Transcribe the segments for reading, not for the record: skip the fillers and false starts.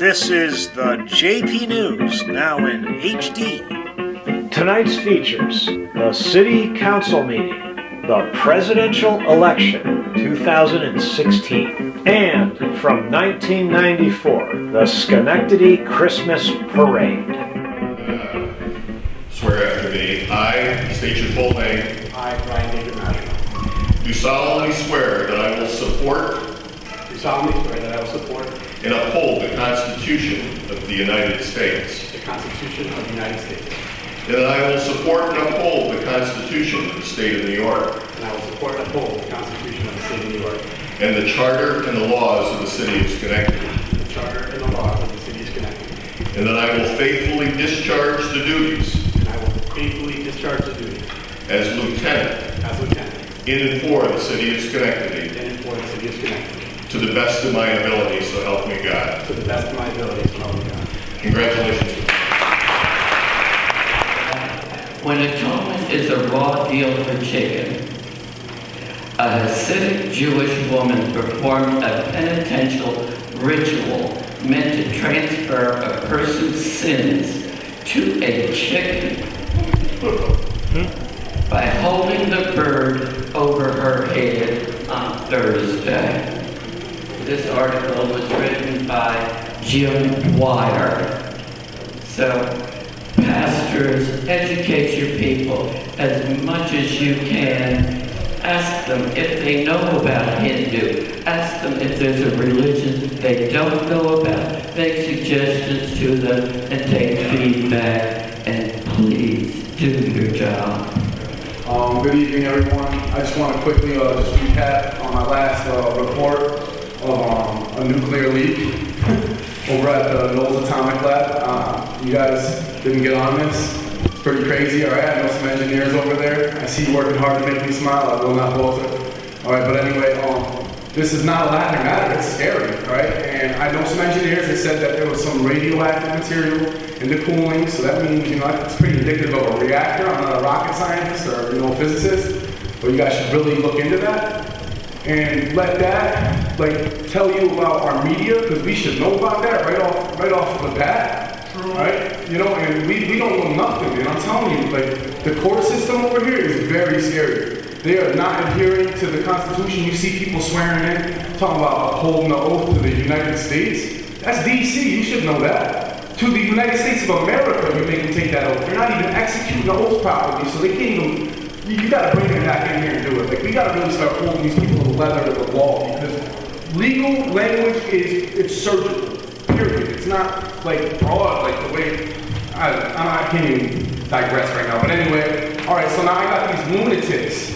This is the JP News, now in HD. Tonight's features: the City Council meeting, the presidential election 2016, and from 1994, the Schenectady Christmas Parade. Swear after me. I state your full name. I, Brian David Mashroom. Do solemnly swear that I will support Do solemnly swear that I will support and uphold the Constitution of the United States. the Constitution of the United States. And that I will support and uphold the Constitution of the State of New York. And I will support and uphold the Constitution of the State of New York. And the Charter and the laws of the City of Schenectady. The Charter and the laws of the City of Schenectady. And that I will faithfully discharge the duties And I will faithfully discharge the duties as Lieutenant as Lieutenant in and for the City of Schenectady in and for the City of Schenectady. to the best of my ability, so help me God. To the best of my abilities, so help me God. Congratulations. When atonement is a raw deal for chicken, a Hasidic Jewish woman performed a penitential ritual meant to transfer a person's sins to a chicken by holding the bird over her head on Thursday. This article was written by Jim Wire. So, pastors, educate your people as much as you can. Ask them if they know about Hindu. Ask them if there's a religion they don't know about. Make suggestions to them and take feedback. And please do your job. Good evening, everyone. I just want to quickly just recap on my last report of a nuclear leak over at the Knowles Atomic Lab. You guys didn't get on this. It's pretty crazy, all right? I know some engineers over there. I see you working hard to make me smile. I will not falter. All right, but anyway, this is not a laughing matter. It's scary, all right? And I know some engineers that said that there was some radioactive material in the cooling, so that means, it's pretty indicative of a reactor. I'm not a rocket scientist or, physicist, but you guys should really look into that. And let that, tell you about our media, because we should know about that right off the bat, right? And we don't know nothing, and I'm telling you, the court system over here is very scary. They are not adhering to the Constitution. You see people swearing in, talking about upholding the oath to the United States. That's D.C., you should know that. To the United States of America, you make them take that oath. They're not even executing the oath properly, so they can't even. You gotta bring them back in here and do it. We gotta really start holding these people to the letter of the law, because legal language it's surgical, period. It's not broad the way, I can't even digress right now, but anyway, all right, so now I got these lunatics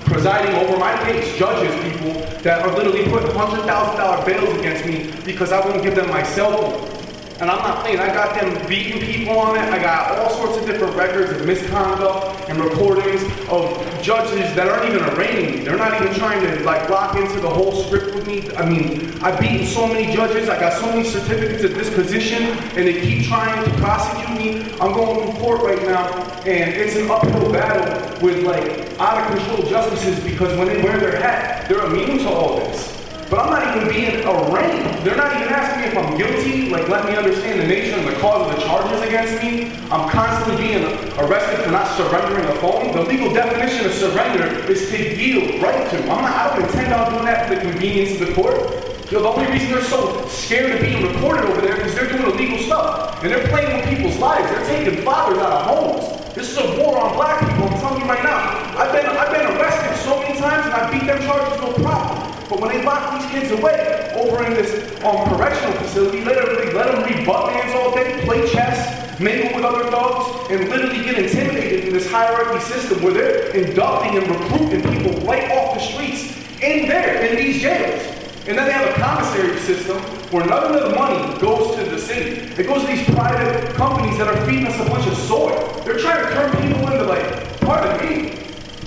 presiding over my case, judges, people that are literally putting $100,000 bails against me because I won't give them my cell phone. And I'm not playing. I got them beating people on it. I got all sorts of different records of misconduct and recordings of judges that aren't even arraigning me. They're not even trying to lock into the whole script with me. I mean, I've beaten so many judges. I got so many certificates of disposition, and they keep trying to prosecute me. I'm going through court right now, and it's an uphill battle with out of control justices, because when they wear their hat, they're immune to all this. But I'm not even being arraigned. They're not even asking me if I'm guilty, let me understand the nature and the cause of the charges against me. I'm constantly being arrested for not surrendering a phone. The legal definition of surrender is to yield right to. I don't intend on doing that for the convenience of the court. The only reason they're so scared of being recorded over there is they're doing illegal stuff. And they're playing with people's lives. They're taking fathers out of homes. This is a war on black people, I'm telling you right now. I've been arrested so many times, and I beat them charges no problem. But when they lock these kids away over in this correctional facility, let them read Buttmans all day, play chess, mingle with other thugs, and literally get intimidated in this hierarchy system where they're inducting and recruiting people right off the streets in these jails. And then they have a commissary system where none of the money goes to the city. It goes to these private companies that are feeding us a bunch of soy. They're trying to turn people into pardon me,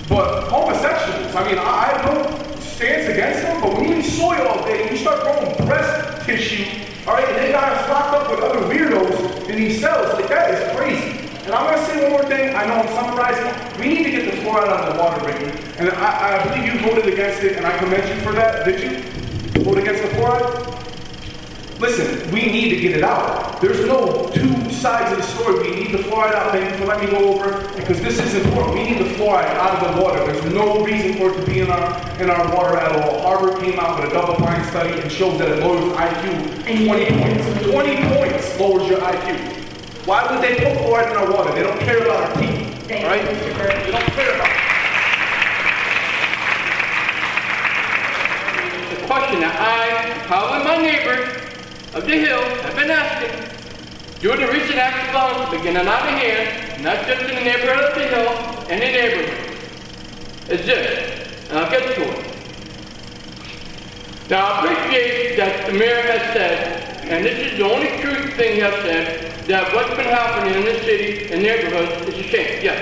but homosexuals. I mean, I don't stance against them, but when you eat soy all day and you start growing breast tissue, all right, and they got us locked up with other weirdos in these cells, that is crazy. And I'm going to say one more thing. I know I'm summarizing. We need to get the fluoride out of the water, Ricky. And I believe you voted against it, and I commend you for that. Did you vote against the fluoride? listen, we need to get it out. There's no two sides of the story. We need the fluoride out. Thank you for letting me go over, because this is important. We need the fluoride out of the water. There's no reason for it to be in our water at all. Harvard came out with a double-blind study and shows that it lowers IQ 20 points. 20 points lowers your IQ. Why would they put fluoride in our water? They don't care about our teeth, right? They don't care about it. The question that I, probably my neighbors of the hill, have been asking, due to recent acts of violence beginning out of hand, not just in the neighborhood of the hill, and the neighborhood, is this, and I'll get to it. Now, I appreciate that the mayor has said, and this is the only true thing he has said, that what's been happening in the city and neighborhoods is a shame, yes.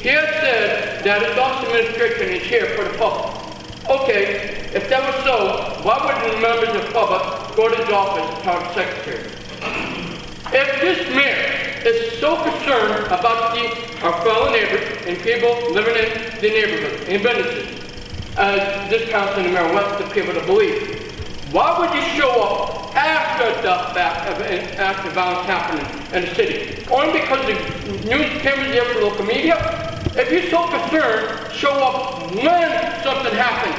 He has said that his office administration is here for the public. Okay, if that was so, why wouldn't the members of the public go to his office and tell the secretary? If this mayor is so concerned about our fellow neighbors and people living in the neighborhood and businesses, as this council and Mayor wants the people to believe, why would you show up after the fact of after violence happening in the city? Only because the news cameras there for local media? If you're so concerned, show up when something happens.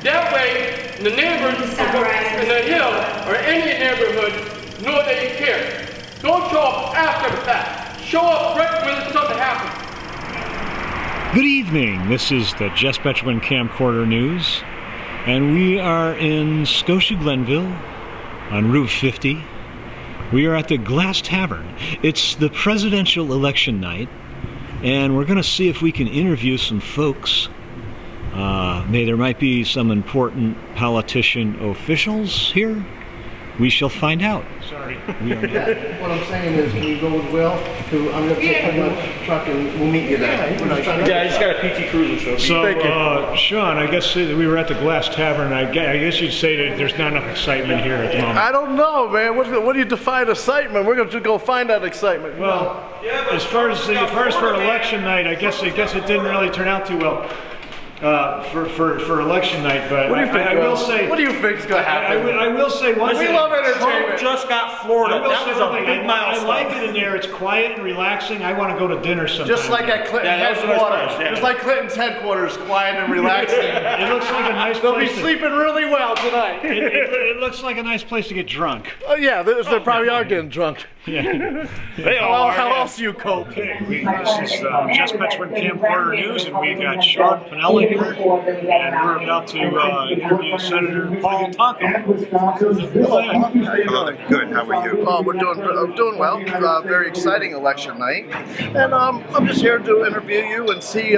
That way, the neighbors in the hill or any neighborhood know that you care. Don't show up after the fact. Show up right when something happens. Good evening. This is the Jess Petrequin Camcorder News, and we are in Scotia Glenville on Route 50. We are at the Glass Tavern. It's the presidential election night, and we're going to see if we can interview some folks. There might be some important politician officials here. We shall find out. Sorry. What I'm saying is, can you go with Will? I'm going to take my truck and we'll meet you there. Yeah, I just got a PT Cruiser, So, Sean, I guess we were at the Glass Tavern. I guess you'd say that there's not enough excitement here at the moment. I don't know, man. What do you define excitement? We're going to go find that excitement. Well, as far as for election night, I guess it didn't really turn out too well. For election night, but what do you think? I will say. What do you think is going to happen? I will say one thing. We love entertainment. Trump just got Florida. That was a big milestone. I like it in there. It's quiet and relaxing. I want to go to dinner sometime. Just like at Clinton's headquarters. Just like Clinton's headquarters, quiet and relaxing. It looks like a nice They'll place. be sleeping really well tonight. It looks like a nice place to get drunk. Oh yeah, they probably are getting drunk. Yeah. How else do you cope? Okay, this is Jess Petrequin Camcorder News, and we got Sean Pinella here, and we're about to interview Senator Paul Tonko. Hello. Good. How are you? Oh, we're doing well. Very exciting election night, and I'm just here to interview you and see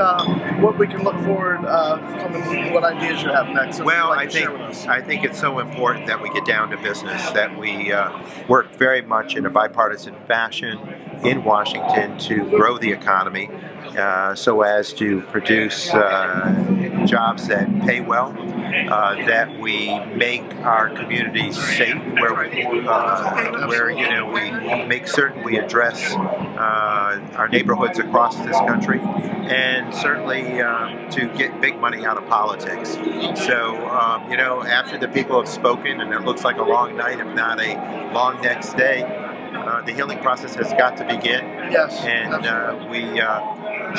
what we can look forward from what ideas you have next. Well, I think it's so important that we get down to business, that we work very much in a bipartisan fashion in Washington to grow the economy so as to produce jobs that pay well, that we make our communities safe, where we make certain we address our neighborhoods across this country, and certainly to get big money out of politics. So, after the people have spoken, and it looks like a long night, if not a long next day, the healing process has got to begin. Yes. And we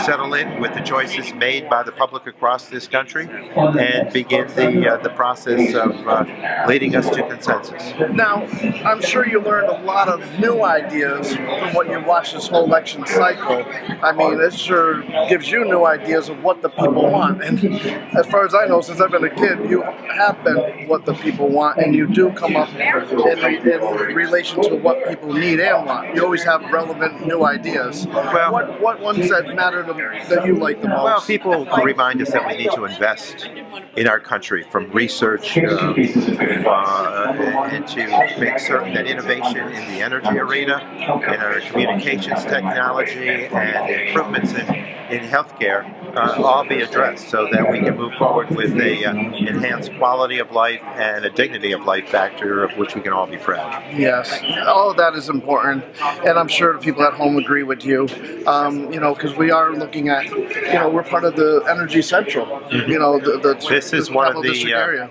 settle in with the choices made by the public across this country and begin the process of leading us to consensus. Now, I'm sure you learned a lot of new ideas from what you watched this whole election cycle. I mean, it sure gives you new ideas of what the people want. And as far as I know, since I've been a kid, you have been what the people want, and you do come up in relation to what people need and want. You always have relevant new ideas. Well, what ones that matter that you like the most? Well, people remind us that we need to invest in our country, from research and to make certain that innovation in the energy arena, in our communications technology, and improvements in in healthcare all be addressed so that we can move forward with a enhanced quality of life and a dignity of life factor of which we can all be proud. Yes, all of that is important, and I'm sure the people at home agree with you. Because we are looking at, we're part of the Energy Central. This is one of the area.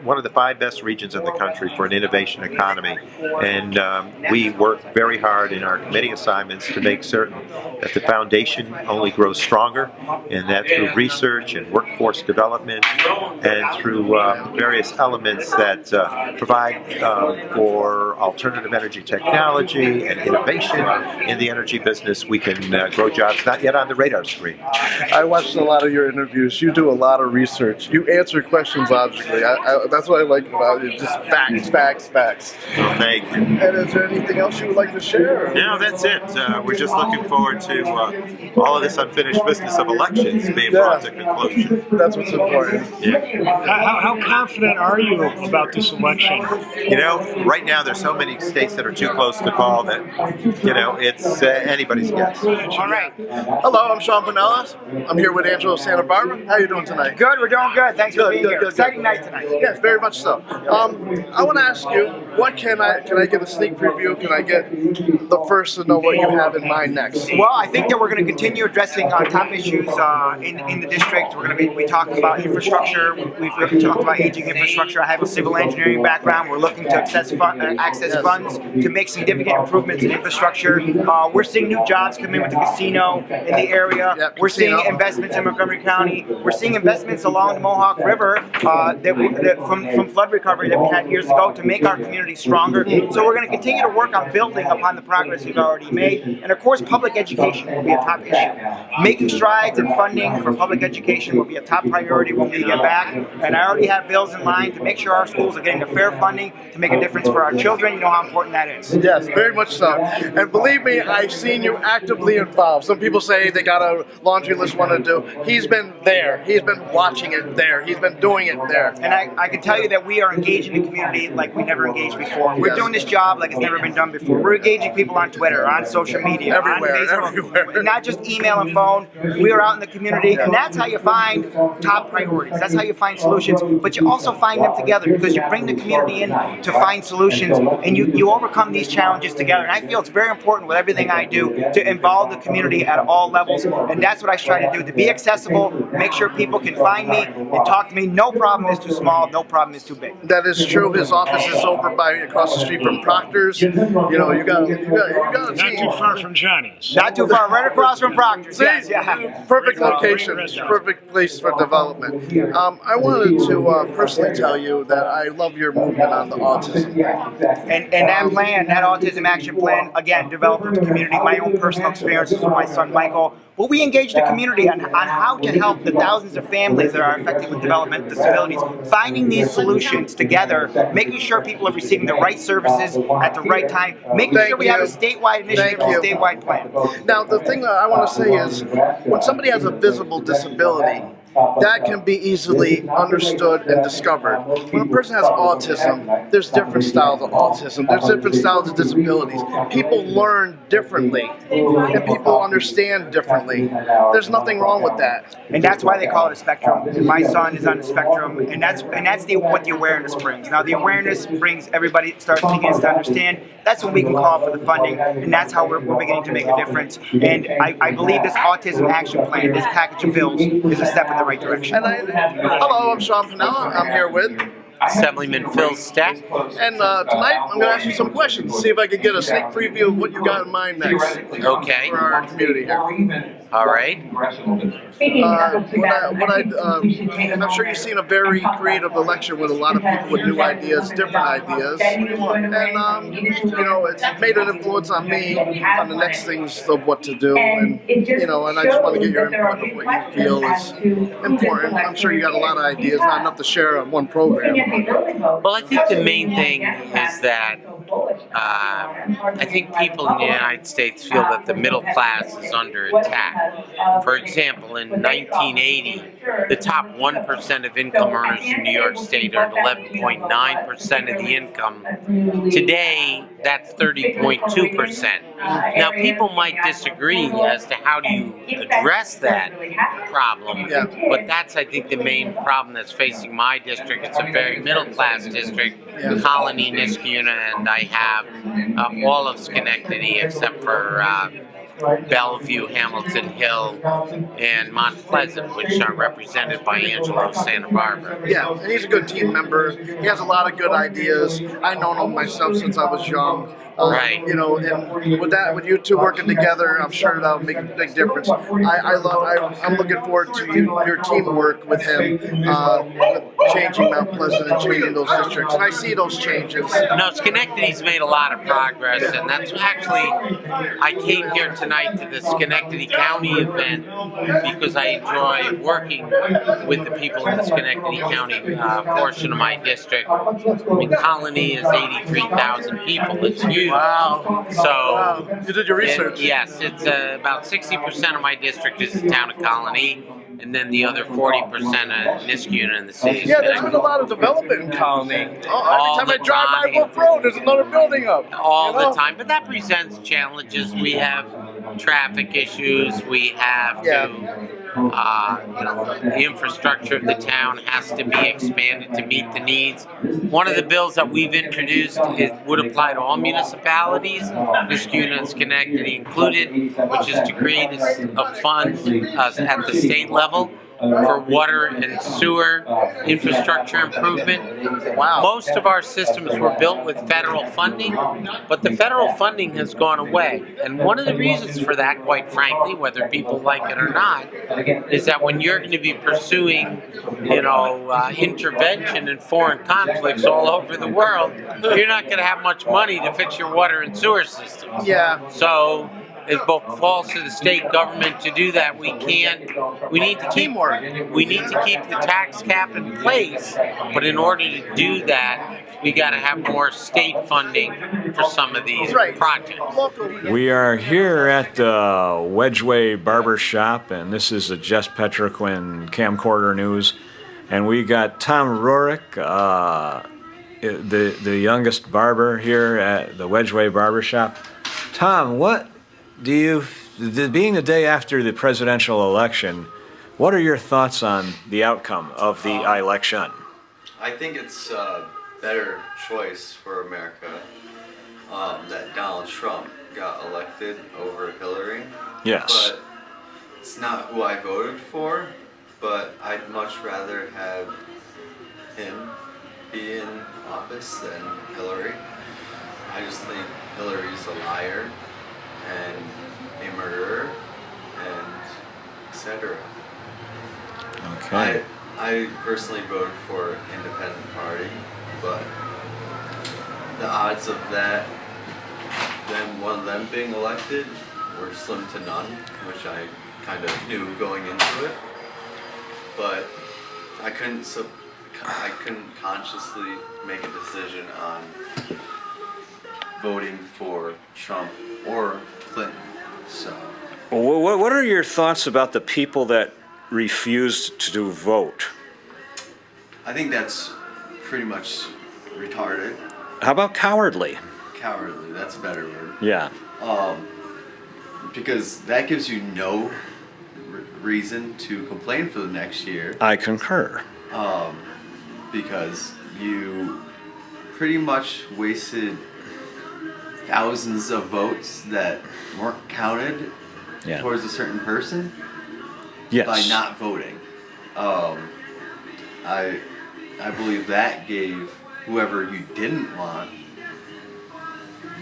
one of the 5 best regions in the country for an innovation economy, and we work very hard in our committee assignments to make certain that the foundation only grows stronger, and that through research and workforce development and through various elements that provide for alternative energy technology and innovation in the energy business, we can grow jobs not yet on the radar screen. I watched a lot of your interviews. You do a lot of research. You answer questions logically. That's what I like about you. Just facts. Well, thank you. And is there anything else you would like to share? No, that's it. We're just looking forward to all of this unfinished business of elections being brought to conclusion. That's what's important. Yeah. How confident are you about this election? Right now there's so many states that are too close to call that, it's anybody's guess. All right. Hello, I'm Sean Pinellas. I'm here with Angelo Santabarbara. How are you doing tonight? Good, we're doing good. Thanks for being here. Good. Exciting night tonight. Yes, very much so. I want to ask you, what can I get a sneak preview? Can I get the first to know what you have in mind next? Well, I think that we're going to continue addressing top issues in the district. We're going to be talking about infrastructure. We've talked about aging infrastructure. I have a civil engineering background. We're looking to access funds to make significant improvements in infrastructure. We're seeing new jobs come in with the casino in the area. Yep, we're seeing investments in Montgomery County. We're seeing investments along the Mohawk River from flood recovery that we had years ago to make our community stronger. So we're going to continue to work on building upon the progress we've already made. And of course, public education will be a top issue. Making strides in funding for public education will be a top priority when we get back. And I already have bills in line to make sure our schools are getting the fair funding to make a difference for our children. You know how important that is. Yes, very much so. And believe me, I've seen you actively involved. Some people say they got a laundry list one to do. He's been there. He's been watching it there. He's been doing it there. And I can tell you that we are engaging the community like we never engaged before. We're doing this job like it's never been done before. We're engaging people on Twitter, on social media, everywhere, on Facebook, everywhere. Not just email and phone. We are out in the community, and that's how you find top priorities. That's how you find solutions, but you also find them together because you bring the community in to find solutions, and you overcome these challenges together. And I feel it's very important with everything I do to involve the community at all levels, and that's what I try to do, to be accessible, make sure people can find me and talk to me. No problem is too small, no problem is too big. That is true. His office is over across the street from Proctor's. You got a team. Not too far from Johnny's. Not too far, right across from Proctor's. Yes, yeah. Perfect location, perfect place for development. I wanted to personally tell you that I love your movement on the autism. And that plan, that autism action plan, again, developed with the community, my own personal experiences with my son Michael. But we engage the community on how to help the thousands of families that are affected with developmental disabilities, finding these solutions together, making sure people are receiving the right services at the right time, making sure we have a statewide initiative and a statewide plan. Now, the thing that I want to say is, when somebody has a visible disability, that can be easily understood and discovered. When a person has autism, there's different styles of autism. There's different styles of disabilities. People learn differently, and people understand differently. There's nothing wrong with that. And that's why they call it a spectrum. My son is on the spectrum, and that's what the awareness brings. Now, the awareness brings everybody begins to understand. That's when we can call for the funding, and that's how we're beginning to make a difference. And I believe this autism action plan, this package of bills, is a step in the right direction. Hello, I'm Sean Pinella. I'm here with Assemblyman Phil Stack. And tonight I'm going to ask you some questions, see if I can get a sneak preview of what you got in mind next. Okay. For our community here. All right. I'm sure you've seen a very creative election with a lot of people with new ideas, different ideas, and it's made an influence on me on the next things of what to do, and and I just want to get your input of what you feel is important. I'm sure you got a lot of ideas, not enough to share on one program. Well, I think the main thing is that I think people in the United States feel that the middle class is under attack. For example, in 1980, the top 1% of income earners in New York State earned 11.9% of the income. Today, that's 30.2%. Now, people might disagree as to how do you address that problem, but that's, I think, the main problem that's facing my district. It's a very middle-class district, Colony, Niskayuna, and I have all of Schenectady except for Bellevue, Hamilton Hill, and Mount Pleasant, which are represented by Angelo Santabarbara. Yeah, and he's a good team member. He has a lot of good ideas. I've known him myself since I was young. Right. You know, and with you two working together, I'm sure that'll make a big difference. I'm looking forward to your teamwork with him, with changing Mount Pleasant and changing those districts. And I see those changes. No, Schenectady's made a lot of progress, and that's actually, I came here tonight to the Schenectady County event because I enjoy working with the people in the Schenectady County portion of my district. I mean, Colony is 83,000 people. It's huge. Wow. So you did your research. Yes, it's about 60% of my district is the town of Colony, and then the other 40% of Niskayuna in the city. Yeah, there's been a lot of development in Colony. Every time I drive by Wolf Road, there's another building up. All the time, but that presents challenges. We have traffic issues. We have to, the infrastructure of the town has to be expanded to meet the needs. One of the bills that we've introduced would apply to all municipalities, Niskayuna and Schenectady included, which is to create a fund at the state level for water and sewer infrastructure improvement. Wow. Most of our systems were built with federal funding, but the federal funding has gone away. And one of the reasons for that, quite frankly, whether people like it or not, is that when you're going to be pursuing, intervention in foreign conflicts all over the world, you're not going to have much money to fix your water and sewer systems. Yeah. So it both falls to the state government to do that. We need to keep the tax cap in place, but in order to do that, we got to have more state funding for some of these projects. We are here at the Wedgeway Barber Shop, and this is the Jess Petrequin Camcorder News. And we got Tom Rorick, the youngest barber here at the Wedgeway Barber Shop. Tom, what do you, being the day after the presidential election, what are your thoughts on the outcome of the election? I think it's a better choice for America that Donald Trump got elected over Hillary. Yes. But it's not who I voted for, but I'd much rather have him be in office than Hillary. I just think Hillary's a liar and a murderer, and etc. Okay. I personally voted for Independent Party, but the odds of that, one of them being elected, were slim to none, which I kind of knew going into it. But I couldn't consciously make a decision on voting for Trump or Clinton. So, what are your thoughts about the people that refused to vote? I think that's pretty much retarded. How about cowardly? Cowardly, that's a better word. Yeah. Because that gives you no reason to complain for the next year. I concur. Because you pretty much wasted thousands of votes that weren't counted towards a certain person by not voting. I believe that gave whoever you didn't want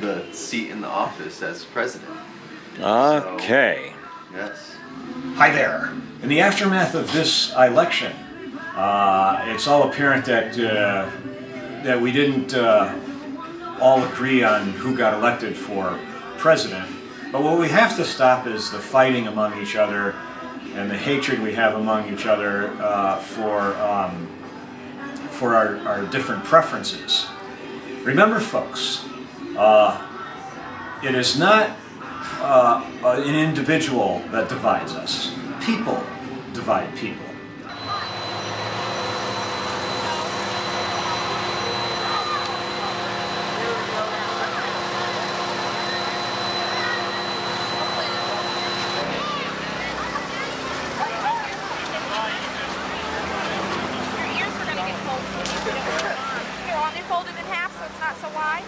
the seat in the office as president. Okay. So, yes. Hi there. In the aftermath of this election, it's all apparent that we didn't all agree on who got elected for president. But what we have to stop is the fighting among each other and the hatred we have among each other for our different preferences. Remember, folks, it is not an individual that divides us. People divide people. Folded in half so it's not so wide.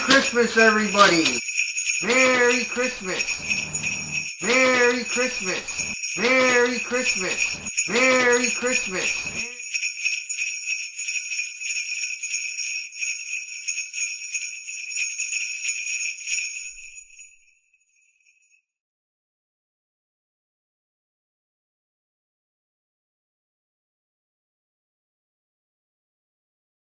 Christmas, everybody! Merry Christmas! Merry Christmas! Merry Christmas! Merry Christmas!